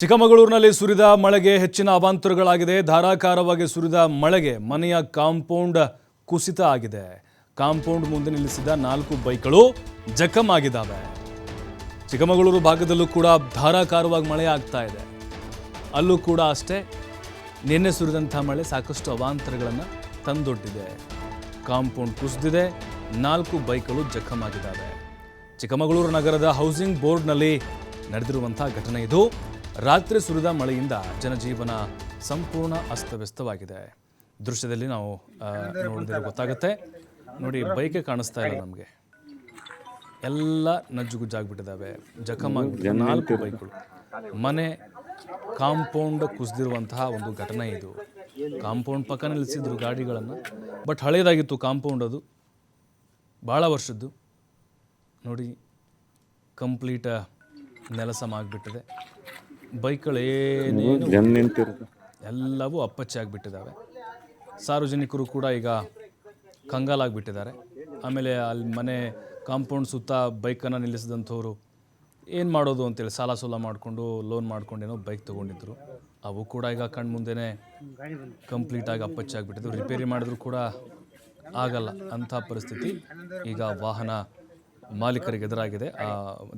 ಚಿಕ್ಕಮಗಳೂರಿನಲ್ಲಿ ಸುರಿದ ಮಳೆಗೆ ಹೆಚ್ಚಿನ ಅವಾಂತರಗಳಾಗಿದೆ. ಧಾರಾಕಾರವಾಗಿ ಸುರಿದ ಮಳೆಗೆ ಮನೆಯ ಕಾಂಪೌಂಡ್ ಕುಸಿತ ಆಗಿದೆ. ಕಾಂಪೌಂಡ್ ಮುಂದೆ ನಿಲ್ಲಿಸಿದ 4 ಬೈಕ್ಗಳು ಜಖಂ ಆಗಿದ್ದಾವೆ. ಚಿಕ್ಕಮಗಳೂರು ಭಾಗದಲ್ಲೂ ಕೂಡ ಧಾರಾಕಾರವಾಗಿ ಮಳೆ ಆಗ್ತಾ ಇದೆ. ಅಲ್ಲೂ ಕೂಡ ಅಷ್ಟೇ ನಿನ್ನೆ ಸುರಿದಂಥ ಮಳೆ ಸಾಕಷ್ಟು ಅವಾಂತರಗಳನ್ನು ತಂದೊಡ್ಡಿದೆ. ಕಾಂಪೌಂಡ್ ಕುಸಿದಿದೆ, 4 ಬೈಕ್ಗಳು ಜಖಂ ಆಗಿದ್ದಾವೆ. ಚಿಕ್ಕಮಗಳೂರು ನಗರದ ಹೌಸಿಂಗ್ ಬೋರ್ಡ್ನಲ್ಲಿ ನಡೆದಿರುವಂಥ ಘಟನೆ ಇದು. ರಾತ್ರಿ ಸುರಿದ ಮಳೆಯಿಂದ ಜನಜೀವನ ಸಂಪೂರ್ಣ ಅಸ್ತವ್ಯಸ್ತವಾಗಿದೆ. ದೃಶ್ಯದಲ್ಲಿ ನಾವು ನೋಡಿದ್ರೆ ಗೊತ್ತಾಗುತ್ತೆ. ನೋಡಿ, ಬೈಕೆ ಕಾಣಿಸ್ತಾ ಇಲ್ಲ ನಮಗೆ, ಎಲ್ಲ ನಜ್ಜುಗುಜ್ಜಾಗ್ಬಿಟ್ಟಿದ್ದಾವೆ, ಜಖಮ್ ಆಗಿಬಿಟ್ಟಿದೆ. 4 ಬೈಕ್ಗಳು. ಮನೆ ಕಾಂಪೌಂಡ್ ಕುಸಿದಿರುವಂತಹ ಒಂದು ಘಟನೆ ಇದು. ಕಾಂಪೌಂಡ್ ಪಕ್ಕ ನಿಲ್ಲಿಸಿದ್ರು ಗಾಡಿಗಳನ್ನು, ಬಟ್ ಹಳೇದಾಗಿತ್ತು ಕಾಂಪೌಂಡ್, ಅದು ಭಾಳ ವರ್ಷದ್ದು. ನೋಡಿ, ಕಂಪ್ಲೀಟ್ ನೆಲಸಮ ಆಗಿಬಿಟ್ಟಿದೆ. ಬೈಕ್ಗಳೇನೇನು ಎಲ್ಲವೂ ಅಪ್ಪಚ್ಚಿ ಆಗಿಬಿಟ್ಟಿದ್ದಾವೆ. ಸಾರ್ವಜನಿಕರು ಕೂಡ ಈಗ ಕಂಗಾಲಾಗಿಬಿಟ್ಟಿದ್ದಾರೆ. ಆಮೇಲೆ ಅಲ್ಲಿ ಮನೆ ಕಾಂಪೌಂಡ್ ಸುತ್ತ ಬೈಕನ್ನು ನಿಲ್ಲಿಸಿದಂಥವ್ರು ಏನು ಮಾಡೋದು ಅಂತೇಳಿ ಸಾಲ ಸೋಲ ಮಾಡಿಕೊಂಡು ಲೋನ್ ಮಾಡ್ಕೊಂಡೇನೋ ಬೈಕ್ ತೊಗೊಂಡಿದ್ರು. ಅವು ಕೂಡ ಈಗ ಕಣ್ಣು ಮುಂದೆನೇ ಕಂಪ್ಲೀಟಾಗಿ ಅಪ್ಪಚ್ಚಿ ಆಗಿಬಿಟ್ಟಿದ್ರು. ರಿಪೇರಿ ಮಾಡಿದ್ರು ಕೂಡ ಆಗಲ್ಲ ಅಂಥ ಪರಿಸ್ಥಿತಿ ಈಗ ವಾಹನ ಮಾಲೀಕರಿಗೆ ಎದುರಾಗಿದೆ. ಆ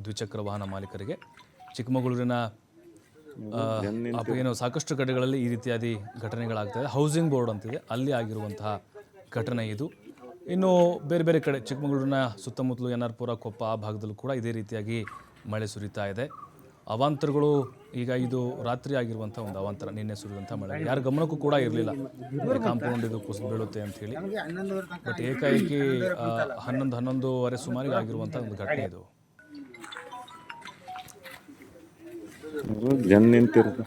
ದ್ವಿಚಕ್ರ ವಾಹನ ಮಾಲೀಕರಿಗೆ ಚಿಕ್ಕಮಗಳೂರಿನ ಏನೋ ಸಾಕಷ್ಟು ಕಡೆಗಳಲ್ಲಿ ಈ ರೀತಿಯಾದಿ ಘಟನೆಗಳಾಗ್ತಾಯಿದೆ. ಹೌಸಿಂಗ್ ಬೋರ್ಡ್ ಅಂತಿದೆ, ಅಲ್ಲಿ ಆಗಿರುವಂತಹ ಘಟನೆ ಇದು. ಇನ್ನು ಬೇರೆ ಬೇರೆ ಕಡೆ ಚಿಕ್ಕಮಗಳೂರಿನ ಸುತ್ತಮುತ್ತಲು NR ಪುರ, ಕೊಪ್ಪ ಆ ಭಾಗದಲ್ಲೂ ಕೂಡ ಇದೇ ರೀತಿಯಾಗಿ ಮಳೆ ಸುರಿತಾ ಇದೆ. ಅವಾಂತರಗಳು ಈಗ ಇದು ರಾತ್ರಿ ಆಗಿರುವಂಥ ಒಂದು ಅವಾಂತರ, ನಿನ್ನೆ ಸುರಿದಂಥ ಮಳೆ ಯಾರ ಗಮನಕ್ಕೂ ಕೂಡ ಇರಲಿಲ್ಲ ಕಾಂಪೌಂಡ್ ಇದು ಕುಸಿದು ಬೀಳುತ್ತೆ ಅಂಥೇಳಿ. ಬಟ್ ಏಕಾಏಕಿ 11:30 ಸುಮಾರಿಗೆ ಆಗಿರುವಂಥ ಒಂದು ಘಟನೆ ಇದು. ಜನ ನಿಂತಿರೋದು